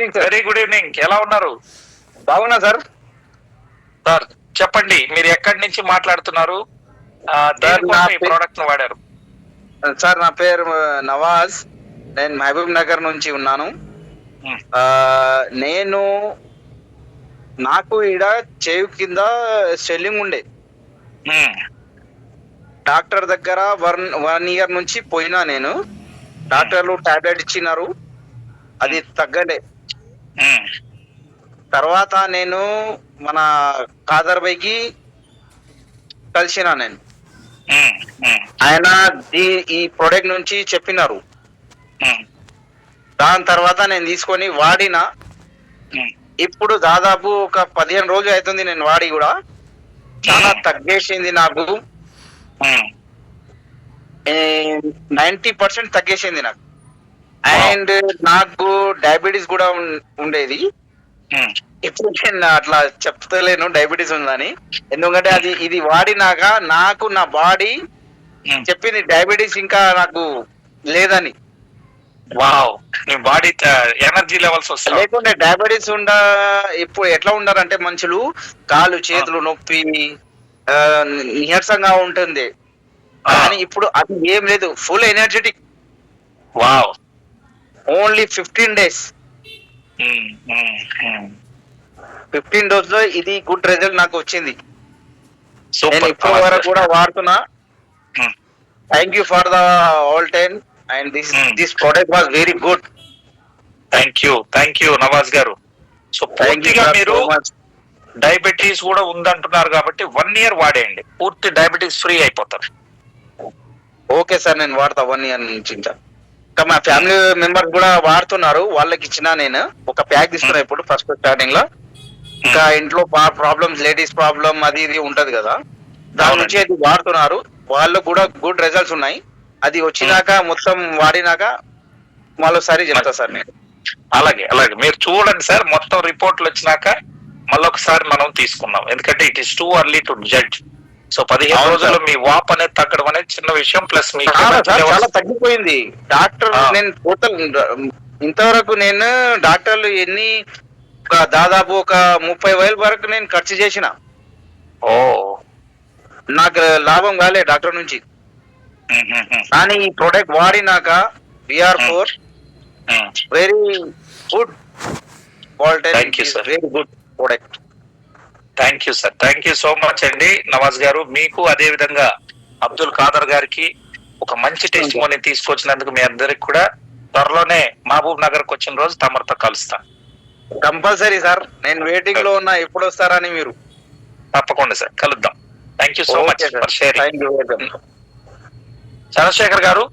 Evening sir. Very good evening. ఎలా ఉన్నారు బాగున్నా సార్. సార్? చెప్పండి, మీరు ఎక్కడి నుంచి మాట్లాడుతున్నారు? దేనికోసం ఈ ప్రోడక్ట్ ను వాడారు? సార్ నా పేరు నవాజ్. నేను మహబూబ్ నగర్ నుంచి ఉన్నాను. నేను నాకు ఈడ చెవి కింద స్వెల్లింగ్ ఉండే. డాక్టర్ దగ్గర 1 year నుంచి పోయినా నేను. డాక్టర్లు టాబ్లెట్ ఇచ్చినారు, అది తగ్గలే. తర్వాత నేను మన కాదర్ బైకి కలిసిన నేను. ఆయన ఈ ప్రొడక్ట్ నుంచి చెప్పినారు. దాని తర్వాత నేను తీసుకొని వాడిన. ఇప్పుడు దాదాపు ఒక 15 రోజులు అవుతుంది నేను వాడి కూడా. చాలా తగ్గేసింది నాకు. 90% తగ్గేసింది నాకు. అండ్ నాకు డయాబెటీస్ కూడా ఉండేది. ఇప్పుడు నేను అట్లా చెప్తలేను డయాబెటీస్ ఉందని, ఎందుకంటే ఇది వాడినాక నాకు నా బాడీ చెప్పింది డయాబెటీస్ ఇంకా నాకు లేదని. వావ్, మీ బాడీ ఎనర్జీ లెవెల్స్ వస్తాయి. లేకుంటే డయాబెటీస్ ఇప్పుడు ఎట్లా ఉండాలంటే మనుషులు కాళ్ళు చేతులు నొప్పి, నీరసంగా ఉంటుంది. కానీ ఇప్పుడు అది ఏం లేదు, full energetic. Wow, only 15 days. 15 days లో ఇది గుడ్ రిజల్ట్ నాకు వచ్చింది. నేను ఇప్పటి వరకు కూడా వాడుతున్నా. Thank you for the all time and this product was very good. Thank you Nawaz గారు. సో పూర్తిగా మీరు డయాబెటీస్ కూడా ఉందంటున్నారు కాబట్టి 1 year వాడేయండి, పూర్తి డయాబెటీస్ ఫ్రీ అయిపోతారు. ఓకే సార్, నేను వాడతా 1 year నుంచి. ఇంకా మా ఫ్యామిలీ మెంబర్స్ కూడా వాడుతున్నారు, వాళ్ళకి ఇచ్చిన నేను ఒక ప్యాక్ తీసుకున్నా ఇప్పుడు ఫస్ట్ స్టార్టింగ్ లో. ఇంకా ఇంట్లో ప్రాబ్లమ్స్, లేడీస్ ప్రాబ్లం అది ఇది ఉంటది కదా, దాని నుంచి అది వాడుతున్నారు. వాళ్ళు కూడా గుడ్ రిజల్ట్స్ ఉన్నాయి. అది వచ్చినాక మొత్తం వాడినాక మరోసారి చెప్తా సార్ నేను. అలాగే మీరు చూడండి సార్, మొత్తం రిపోర్ట్లు వచ్చినాక మళ్ళొకసారి మనం తీసుకుందాం, ఎందుకంటే it is too early to judge. So 15 రోజుల్లో మీ వాప్ అనేది తగ్గడం అనేది చిన్న విషయం. ప్లస్ మీ చాలా తగ్గిపోయింది. డాక్టర్ నేను టోటల్ ఇంతవరకు నేను డాక్టర్లు దాదాపు ఒక 30,000 వరకు నేను ఖర్చు చేసిన. నాకు లాభం కాలే డాక్టర్ నుంచి. కానీ ఈ ప్రోడక్ట్ వాడినాక VR4 very good quality, very good product. Thank you sir, thank you so much అండి నవాజ్ గారు. మీకు అదే విధంగా అబ్దుల్ ఖాదర్ గారికి ఒక మంచి టెస్టిమోనీ తీసుకొచ్చినందుకు మీ అందరికి కూడా త్వరలోనే మహబూబ్ నగర్ కు వచ్చిన రోజు తమరితో కలుస్తాను. కంపల్సరీ సార్, నేను వెయిటింగ్ లో ఉన్నా, ఎప్పుడు వస్తారని మీరు. తప్పకుండా సార్, కలుద్దాం. Thank you so much for sharing. Thank you. Chandrasekhar గారు.